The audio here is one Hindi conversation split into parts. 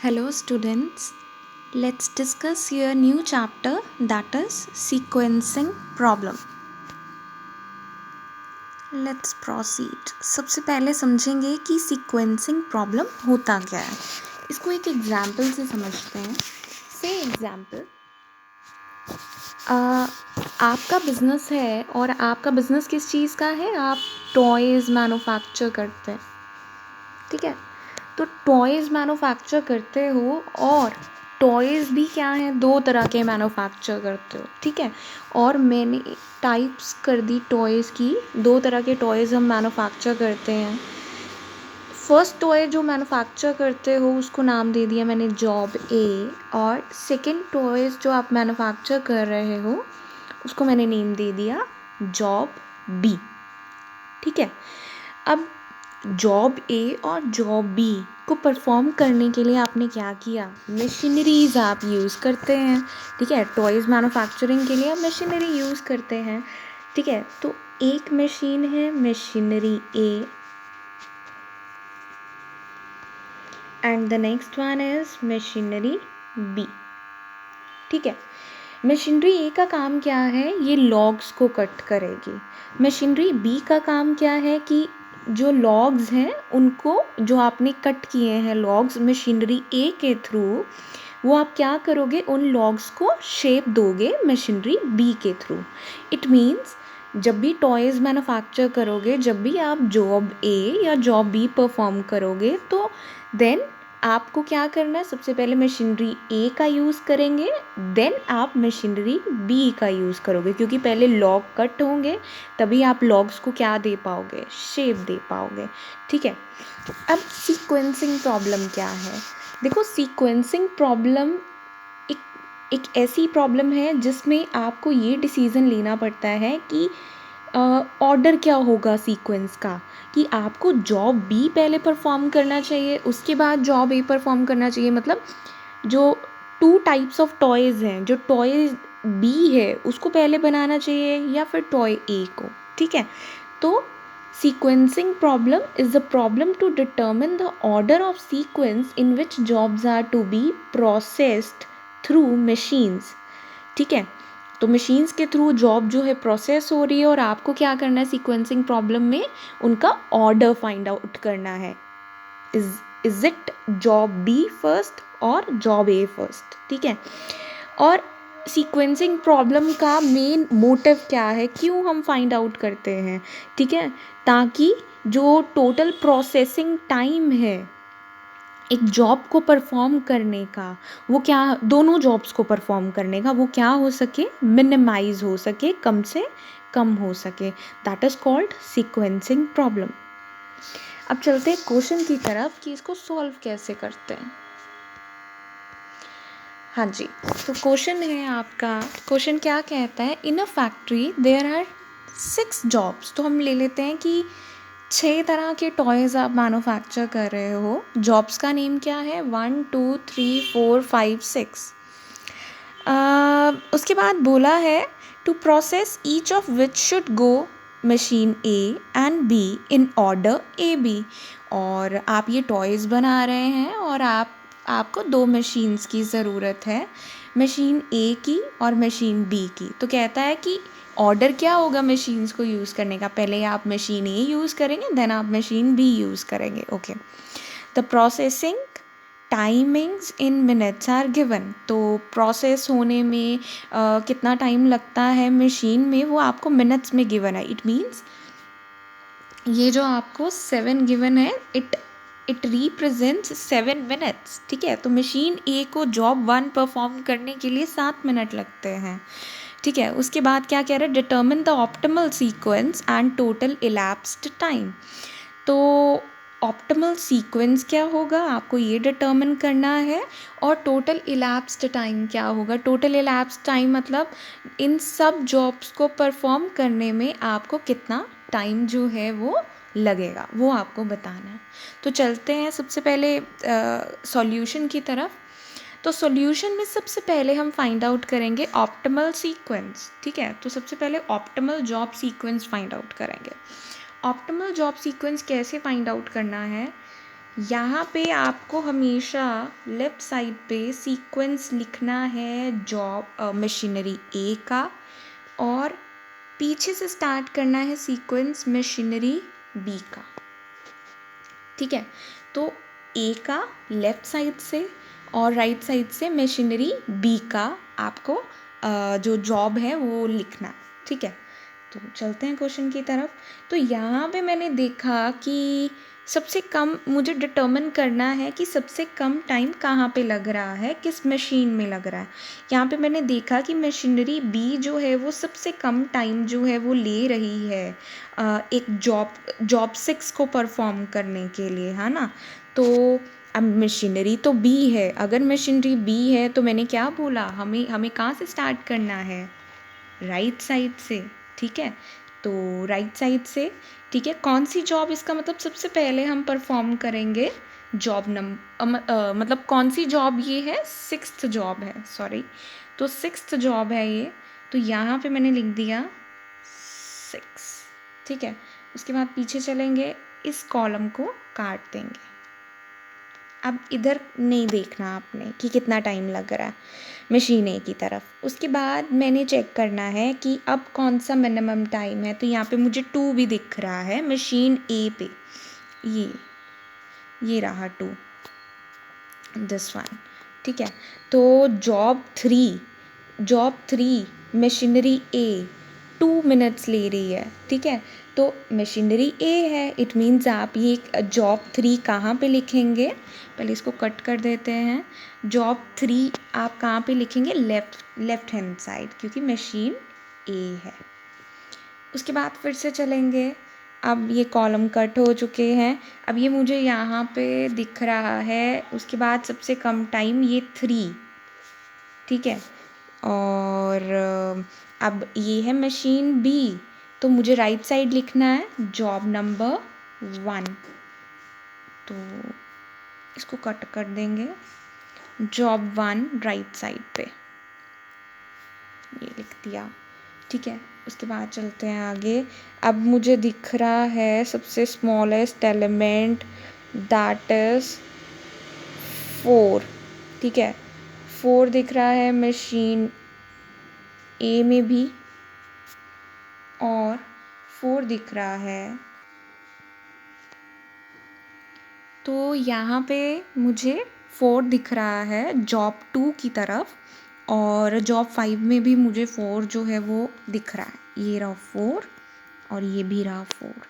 Hello students, let's discuss your new chapter that is sequencing problem. Let's proceed. सबसे पहले समझेंगे कि sequencing problem होता क्या है. इसको एक एग्जाम्पल से समझते हैं. से एग्जाम्पल आपका बिजनेस है और आपका बिजनेस किस चीज़ का है. आप टॉयज़ मैन्युफैक्चर करते हैं, ठीक है. तो टॉयज़ मैन्युफैक्चर करते हो और टॉयज़ भी क्या हैं, दो तरह के मैन्युफैक्चर करते हो, ठीक है. और मैंने टाइप्स कर दी टॉयज़ की. दो तरह के टॉयज़ हम मैन्युफैक्चर करते हैं. फर्स्ट टॉय जो मैन्युफैक्चर करते हो उसको नाम दे दिया मैंने जॉब ए, और सेकंड टॉयज़ जो आप मैन्युफैक्चर कर रहे हो उसको मैंने नेम दे दिया जॉब बी, ठीक है. अब जॉब ए और जॉब बी को परफॉर्म करने के लिए आपने क्या किया, मशीनरीज आप यूज़ करते हैं, ठीक है. टॉयज़ मैन्युफैक्चरिंग के लिए आप मशीनरी यूज़ करते हैं, ठीक है. तो एक मशीन है machinery A and the next one is machinery B, ठीक है. मशीनरी ए का काम क्या है, ये लॉग्स को कट करेगी. मशीनरी बी का काम क्या है कि जो लॉग्स हैं उनको, जो आपने कट किए हैं लॉग्स मशीनरी ए के थ्रू, वो आप क्या करोगे, उन लॉग्स को शेप दोगे मशीनरी बी के थ्रू. इट मीन्स जब भी टॉयज़ मैन्युफैक्चर करोगे, जब भी आप जॉब ए या जॉब बी परफॉर्म करोगे, तो देन आपको क्या करना है, सबसे पहले मशीनरी ए का यूज़ करेंगे, देन आप मशीनरी बी का यूज़ करोगे, क्योंकि पहले लॉग कट होंगे तभी आप लॉग्स को क्या दे पाओगे, शेप दे पाओगे, ठीक है. अब सीक्वेंसिंग प्रॉब्लम क्या है. देखो, सीक्वेंसिंग प्रॉब्लम एक ऐसी प्रॉब्लम है जिसमें आपको ये डिसीज़न लेना पड़ता है कि ऑर्डर क्या होगा सीक्वेंस का, कि आपको जॉब बी पहले परफॉर्म करना चाहिए, उसके बाद जॉब ए परफॉर्म करना चाहिए. मतलब जो टू टाइप्स ऑफ टॉयज़ हैं, जो टॉय बी है उसको पहले बनाना चाहिए या फिर टॉय ए को, ठीक है. तो sequencing problem is the problem to determine the order of sequence in which jobs are to be processed through machines, ठीक है. तो मशीन्स के थ्रू जॉब जो है प्रोसेस हो रही है और आपको क्या करना है सीक्वेंसिंग प्रॉब्लम में, उनका ऑर्डर फाइंड आउट करना है. Is it job B first और जॉब ए फर्स्ट, ठीक है. और सीक्वेंसिंग प्रॉब्लम का मेन मोटिव क्या है, क्यों हम फाइंड आउट करते हैं, ठीक है, ताकि जो टोटल प्रोसेसिंग टाइम है एक जॉब को परफॉर्म करने का, वो क्या, दोनों जॉब्स को परफॉर्म करने का, वो क्या हो सके, मिनिमाइज हो सके, कम से कम हो सके. That is called sequencing problem. अब चलते हैं क्वेश्चन की तरफ कि इसको सॉल्व कैसे करते हैं. हाँ जी, तो क्वेश्चन है आपका, क्वेश्चन क्या कहता है, in a factory there are 6 jobs. तो हम ले लेते हैं कि 6 तरह के टॉयज़ आप मैन्युफैक्चर कर रहे हो. जॉब्स का नेम क्या है, 1 2 3 4 5 6. उसके बाद बोला है to process each of which should go machine A and B in order A B. और आप ये टॉयज़ बना रहे हैं और आपको 2 मशीन्स की ज़रूरत है, मशीन ए की और मशीन बी की. तो कहता है कि ऑर्डर क्या होगा मशीन्स को यूज़ करने का, पहले आप मशीन ए यूज़ करेंगे, देन आप मशीन बी यूज़ करेंगे. Okay, the processing timings in minutes are given. तो प्रोसेस होने में कितना टाइम लगता है मशीन में, वो आपको मिनट्स में गिवन है. इट मीन्स ये जो आपको 7 गिवन है, इट रिप्रेजेंट्स 7 मिनट्स, ठीक है. तो मशीन ए को जॉब 1 परफॉर्म करने के लिए 7 मिनट लगते हैं, ठीक है. उसके बाद क्या कह रहा है, determine the optimal sequence and total elapsed time. तो ऑप्टिमल सीक्वेंस क्या होगा, आपको ये डिटर्मिन करना है, और टोटल इलैप्स्ड टाइम क्या होगा. टोटल इलैप्स्ड टाइम मतलब इन सब जॉब्स को परफॉर्म करने में आपको कितना टाइम जो है वो लगेगा, वो आपको बताना है. तो चलते हैं सबसे पहले सॉल्यूशन की तरफ. तो सॉल्यूशन में सबसे पहले हम फाइंड आउट करेंगे ऑप्टिमल सीक्वेंस, ठीक है. तो सबसे पहले optimal job sequence find out करेंगे. ऑप्टिमल जॉब सीक्वेंस कैसे फाइंड आउट करना है, यहाँ पे आपको हमेशा लेफ्ट साइड पे सीक्वेंस लिखना है जॉब मशीनरी ए का, और पीछे से स्टार्ट करना है सीक्वेंस मशीनरी बी का। ठीक है, तो ए का लेफ्ट साइड से और राइट साइड से मशीनरी बी का आपको जो जॉब है वो लिखना। ठीक है, तो चलते हैं क्वेश्चन की तरफ। तो यहाँ पे मैंने देखा कि सबसे कम मुझे डिटर्मिन करना है कि सबसे कम टाइम कहाँ पे लग रहा है, किस मशीन में लग रहा है। यहाँ पे मैंने देखा कि मशीनरी बी जो है वो सबसे कम टाइम जो है वो ले रही है एक जॉब 6 को परफॉर्म करने के लिए, है ना। तो अब मशीनरी तो बी है, अगर मशीनरी बी है तो मैंने क्या बोला, हमें कहाँ से स्टार्ट करना है, राइट साइड से। ठीक है, तो राइट साइड से। ठीक है, कौन सी जॉब, इसका मतलब सबसे पहले हम परफॉर्म करेंगे जॉब मतलब कौन सी जॉब ये है, 6th जॉब है, सॉरी, तो 6th जॉब है ये। तो यहाँ पे मैंने लिख दिया 6। ठीक है, उसके बाद पीछे चलेंगे, इस कॉलम को काट देंगे। अब इधर नहीं देखना आपने कि कितना टाइम लग रहा है मशीन ए की तरफ। उसके बाद मैंने चेक करना है कि अब कौन सा मिनिमम टाइम है। तो यहाँ पे मुझे 2 भी दिख रहा है मशीन ए पे, ये रहा 2, दिस वन। ठीक है, तो जॉब 3 मशीनरी ए 2 मिनट्स ले रही है। ठीक है, तो मशीनरी ए है, इट मीन्स आप ये जॉब 3 कहाँ पे लिखेंगे, पहले इसको कट कर देते हैं। जॉब 3 आप कहाँ पे लिखेंगे, लेफ्ट हैंड साइड, क्योंकि मशीन ए है। उसके बाद फिर से चलेंगे, अब ये कॉलम कट हो चुके हैं, अब ये मुझे यहाँ पे दिख रहा है। उसके बाद सबसे कम टाइम ये 3। ठीक है, और अब ये है मशीन बी, तो मुझे राइट साइड लिखना है जॉब नंबर 1, तो इसको कट कर देंगे, जॉब 1 राइट साइड पे, ये लिख दिया। ठीक है, उसके बाद चलते हैं आगे। अब मुझे दिख रहा है सबसे स्मॉलेस्ट एलिमेंट, दैट इज़ 4। ठीक है, 4 दिख रहा है मशीन ए में भी, और 4 दिख रहा है, तो यहाँ पे मुझे 4 दिख रहा है जॉब 2 की तरफ, और जॉब 5 में भी मुझे 4 जो है वो दिख रहा है, ये रहा 4 और ये भी रहा 4।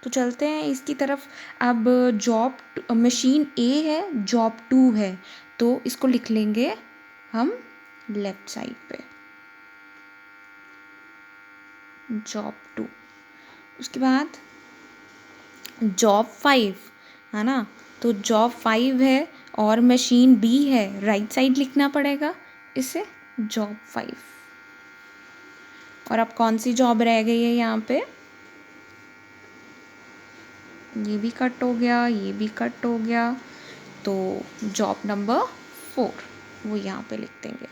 तो चलते हैं इसकी तरफ। अब जॉब मशीन ए है, जॉब 2 है, तो इसको लिख लेंगे हम लेफ्ट साइड पे, जॉब 2। उसके बाद जॉब 5 है ना, तो जॉब 5 है और मशीन बी है, राइट साइड लिखना पड़ेगा इसे, जॉब 5। और अब कौन सी जॉब रह गई है यहाँ पे, ये भी कट हो गया, ये भी कट हो गया, तो जॉब नंबर 4 वो यहाँ पे लिख देंगे।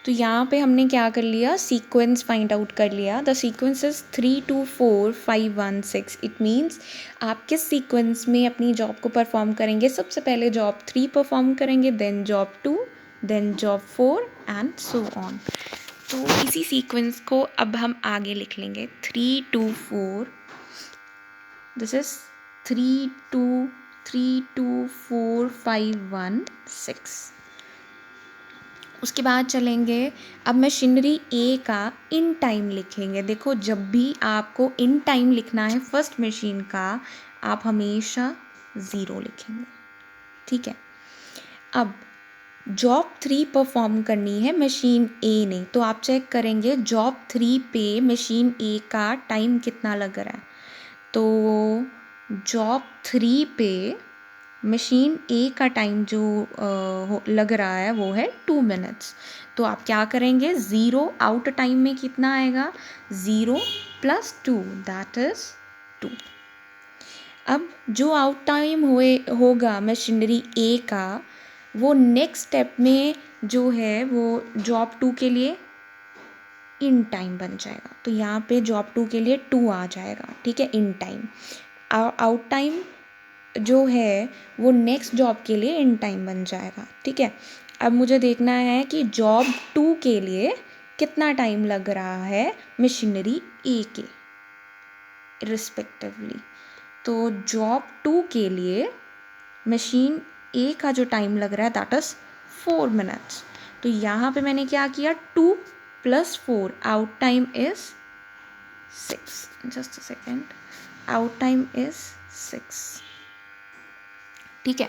तो यहाँ पे हमने क्या कर लिया, सीक्वेंस फाइंड आउट कर लिया। The sequence is 3 2 4 5 1 6। It means आप किस सीक्वेंस में अपनी जॉब को परफॉर्म करेंगे, सबसे पहले जॉब 3 परफॉर्म करेंगे, then job 2, then job 4 and so on. तो इसी सीक्वेंस को अब हम आगे लिख लेंगे, 3 2 4, दिस इज 3 2 4 5 1 6। उसके बाद चलेंगे, अब मशीनरी ए का इन टाइम लिखेंगे। देखो, जब भी आपको इन टाइम लिखना है फर्स्ट मशीन का, आप हमेशा 0 लिखेंगे। ठीक है, अब जॉब 3 परफॉर्म करनी है मशीन ए ने, तो आप चेक करेंगे जॉब 3 पे मशीन ए का टाइम कितना लग रहा है। तो जॉब 3 पे मशीन ए का टाइम जो लग रहा है वो है 2 मिनट्स। तो आप क्या करेंगे, 0 आउट टाइम में कितना आएगा, 0 + 2 दैट इज़ 2। अब जो आउट टाइम होगा मशीनरी ए का, वो नेक्स्ट स्टेप में जो है वो जॉब 2 के लिए इन टाइम बन जाएगा। तो यहाँ पे जॉब 2 के लिए 2 आ जाएगा। ठीक है, इन टाइम, आउट टाइम जो है वो नेक्स्ट जॉब के लिए इन टाइम बन जाएगा। ठीक है, अब मुझे देखना है कि जॉब 2 के लिए कितना टाइम लग रहा है मशीनरी ए के रिस्पेक्टिवली। तो जॉब 2 के लिए मशीन ए का जो टाइम लग रहा है दैट इज़ 4 मिनट्स। तो यहाँ पे मैंने क्या किया, 2 + 4, out time is 6। Just a second, out time is 6। ठीक है,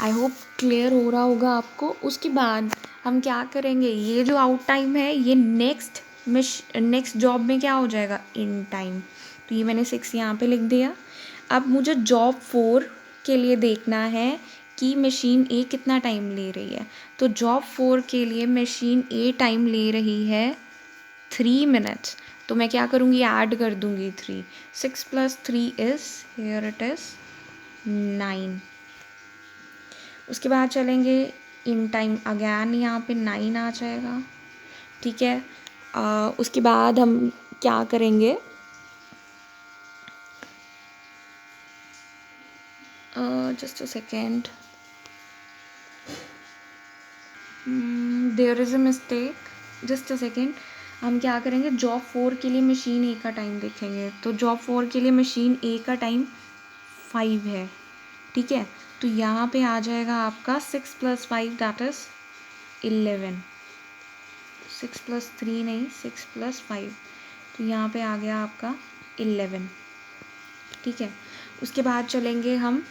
आई होप क्लियर हो रहा होगा आपको। उसके बाद हम क्या करेंगे, ये जो आउट टाइम है ये नेक्स्ट जॉब में क्या हो जाएगा, इन टाइम। तो ये मैंने 6 यहाँ पे लिख दिया। अब मुझे जॉब 4 के लिए देखना है कि मशीन ए कितना टाइम ले रही है। तो जॉब 4 के लिए मशीन ए टाइम ले रही है 3 मिनट्स। तो मैं क्या करूँगी, ऐड कर दूँगी 3। 6 + 3 इज़, हियर इट इज़ 9। उसके बाद चलेंगे इन टाइम, अगैन यहाँ पे 9 आ जाएगा। ठीक है, उसके बाद हम क्या करेंगे, just a second, there is a mistake, just a second. हम क्या करेंगे, जॉब 4 के लिए मशीन ए का टाइम देखेंगे। तो जॉब 4 के लिए मशीन ए का टाइम 5 है। ठीक है, तो यहाँ पे आ जाएगा आपका 6 + 5 दैट इज़ 11। 6 + 3 नहीं, 6 + 5, तो यहाँ पे आ गया आपका 11। ठीक है, उसके बाद चलेंगे हम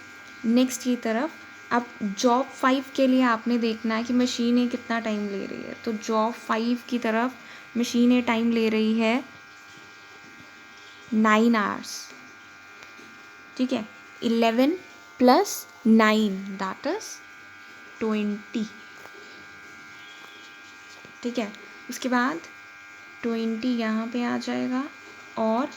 नेक्स्ट की तरफ। अब जॉब 5 के लिए आपने देखना है कि मशीन ए कितना टाइम ले रही है। तो जॉब 5 की तरफ मशीन ए टाइम ले रही है 9 आवर्स। ठीक है, 11 + 9 दैट इज़ 20। ठीक है, उसके बाद 20 यहाँ पे आ जाएगा। और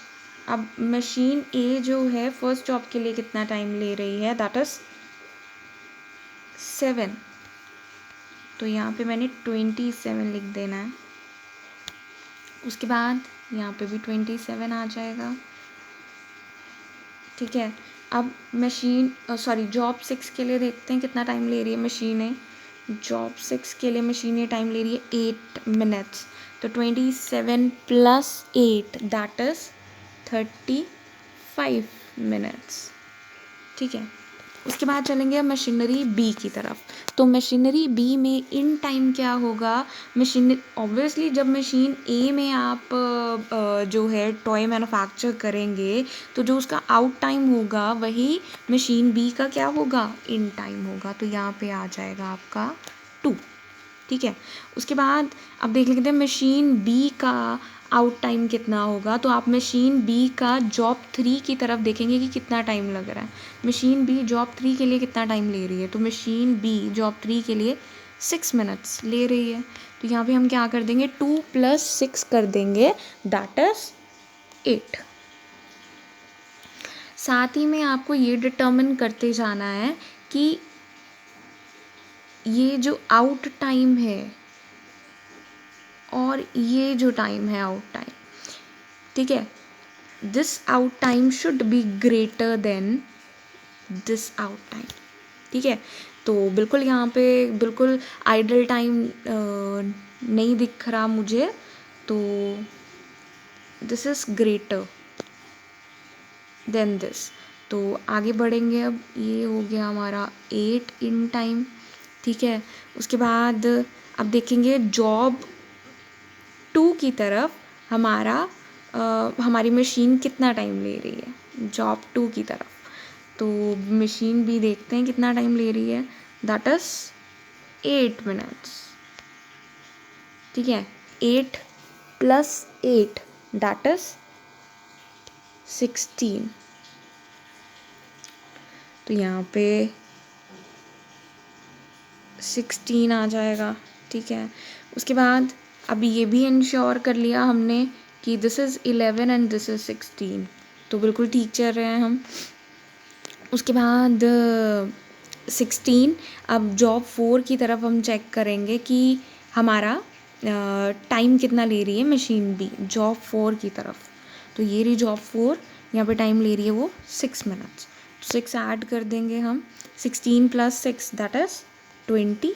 अब मशीन ए जो है फर्स्ट जॉब के लिए कितना टाइम ले रही है, दैट इज़ 7। तो यहाँ पे मैंने 27 लिख देना है। उसके बाद यहाँ पे भी 27 आ जाएगा। ठीक है, अब जॉब 6 के लिए देखते हैं कितना टाइम ले रही है मशीन ए। जॉब 6 के लिए मशीन ए टाइम ले रही है 8 मिनट्स। तो 27 + 8 दैट इज़ 35 मिनट्स। ठीक है, उसके बाद चलेंगे मशीनरी बी की तरफ। तो मशीनरी बी में इन टाइम क्या होगा, मशीन ऑब्वियसली जब मशीन ए में आप जो है टॉय मैन्युफैक्चर करेंगे तो जो उसका आउट टाइम होगा वही मशीन बी का क्या होगा, इन टाइम होगा। तो यहाँ पे आ जाएगा आपका 2। ठीक है, उसके बाद अब देख लेते हैं मशीन बी का आउट टाइम कितना होगा। तो आप मशीन बी का जॉब 3 की तरफ देखेंगे कि कितना टाइम लग रहा है। मशीन बी जॉब 3 के लिए कितना टाइम ले रही है। तो मशीन बी जॉब 3 के लिए 6 मिनट्स ले रही है। तो यहाँ पे हम क्या कर देंगे, 2 + 6 कर देंगे दैट इज़ 8। साथ ही में आपको ये डिटर्मिन करते जाना है कि ये जो आउट टाइम है और ये जो टाइम है आउट टाइम, ठीक है, this out time should be greater than this out time. ठीक है, तो बिल्कुल यहाँ पे बिल्कुल आइडल टाइम नहीं दिख रहा मुझे, तो this is greater than this. तो आगे बढ़ेंगे, अब ये हो गया हमारा 8 इन टाइम। ठीक है, उसके बाद अब देखेंगे जॉब 2 की तरफ हमारी मशीन कितना टाइम ले रही है। जॉब 2 की तरफ तो मशीन भी देखते हैं कितना टाइम ले रही है, दैट इज़ 8 मिनट्स। ठीक है, 8 + 8 दैट इज़ 16। तो यहाँ पे 16 आ जाएगा। ठीक है, उसके बाद अब ये भी इंश्योर कर लिया हमने कि this is 11 and this is 16, तो बिल्कुल ठीक चल रहे हैं हम। उसके बाद 16, अब जॉब 4 की तरफ हम चेक करेंगे कि हमारा टाइम कितना ले रही है मशीन बी जॉब 4 की तरफ। तो ये रही जॉब 4, यहाँ पे टाइम ले रही है वो 6 मिनट्स। 6 ऐड कर देंगे हम, 16 + 6 दैट इज़ 22।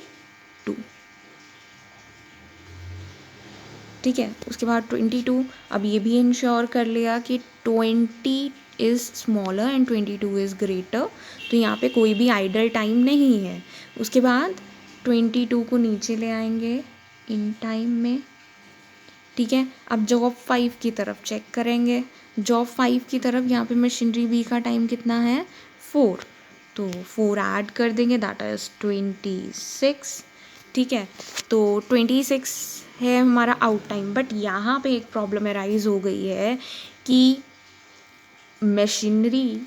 ठीक है, उसके बाद 22। अब ये भी इंश्योर कर लिया कि 20 is smaller and 22 is greater, तो यहाँ पे कोई भी आइडल टाइम नहीं है। उसके बाद 22 को नीचे ले आएंगे इन टाइम में। ठीक है, अब जॉब 5 की तरफ चेक करेंगे। जॉब 5 की तरफ यहाँ पे मशीनरी बी का टाइम कितना है 4, तो 4 ऐड कर देंगे दैट इज़ 26। ठीक है, तो 26 है हमारा आउट टाइम। बट यहाँ पे एक प्रॉब्लम अराइज हो गई है कि मशीनरी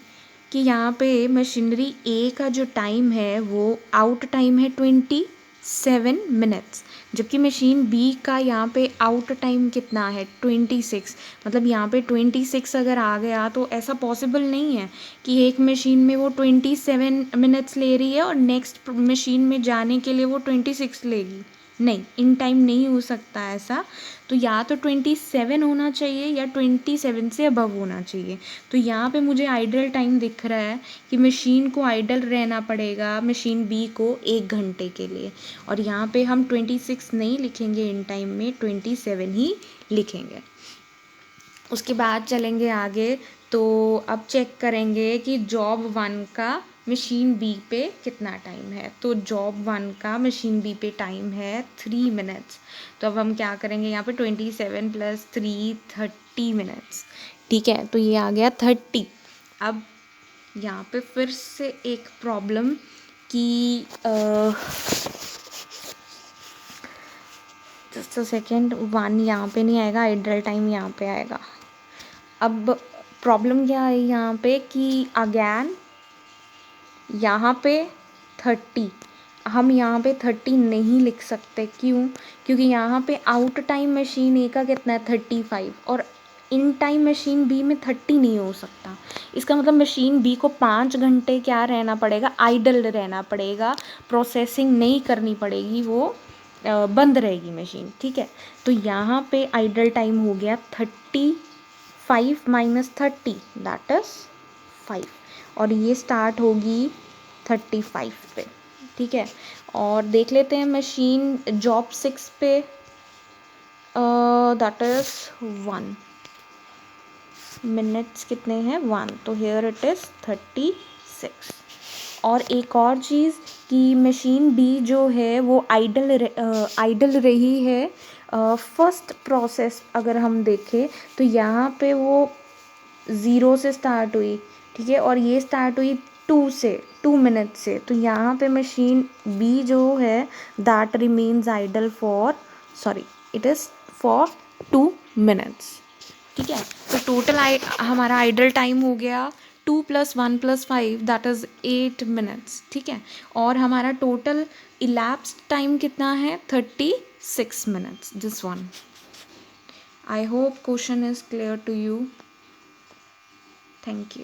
कि यहाँ पे मशीनरी ए का जो टाइम है वो आउट टाइम है 27 मिनट्स, जबकि मशीन बी का यहाँ पे आउट टाइम कितना है 26। मतलब यहाँ पे 26 अगर आ गया तो ऐसा पॉसिबल नहीं है कि एक मशीन में वो 27 मिनट्स ले रही है और नेक्स्ट मशीन में जाने के लिए वो 26 लेगी। नहीं, इन टाइम नहीं हो सकता ऐसा। तो या तो 27 होना चाहिए या 27 से अबव होना चाहिए। तो यहाँ पे मुझे आइडल टाइम दिख रहा है कि मशीन को आइडल रहना पड़ेगा मशीन बी को 1 घंटे के लिए, और यहाँ पे हम 26 नहीं लिखेंगे इन टाइम में, 27 ही लिखेंगे। उसके बाद चलेंगे आगे, तो अब चेक करेंगे कि जॉब 1 का मशीन बी पे कितना टाइम है। तो जॉब 1 का मशीन बी पे टाइम है 3 मिनट्स। तो अब हम क्या करेंगे, यहाँ पे 27 + 3 30 मिनट्स। ठीक है, तो ये आ गया 30। अब यहाँ पे फिर से एक प्रॉब्लम कि जस्ट अ सेकेंड, 1 यहाँ पे नहीं आएगा, आइडल टाइम यहाँ पे आएगा। अब प्रॉब्लम क्या है यहाँ पे कि अगैन यहाँ पे 30, हम यहाँ पे 30 नहीं लिख सकते। क्यों? क्योंकि यहाँ पे आउट टाइम मशीन ए का कितना है 35, और इन टाइम मशीन बी में 30 नहीं हो सकता। इसका मतलब मशीन बी को 5 घंटे क्या रहना पड़ेगा, आइडल रहना पड़ेगा, प्रोसेसिंग नहीं करनी पड़ेगी, वो बंद रहेगी मशीन। ठीक है, तो यहाँ पे आइडल टाइम हो गया 35 - 30 दैट इज़ 5, और ये स्टार्ट होगी 35 पे। ठीक है, और देख लेते हैं मशीन जॉब 6 पे, दैट इज़ 1 मिनट्स कितने हैं 1, तो हेयर इट इज़ 36। और एक और चीज़ कि मशीन बी जो है वो आइडल रही है फर्स्ट प्रोसेस अगर हम देखें तो यहाँ पे वो 0 से स्टार्ट हुई। ठीक है, और ये स्टार्ट हुई 2 मिनट से। तो यहाँ पे मशीन बी जो है that remains idle for it is for 2 minutes. ठीक है, तो टोटल हमारा आइडल टाइम हो गया 2 + 1 + 5 दैट इज़ 8 मिनट्स। ठीक है, और हमारा टोटल इलैप्स्ड टाइम कितना है 36 minutes. This one, I hope question is clear to you. Thank you.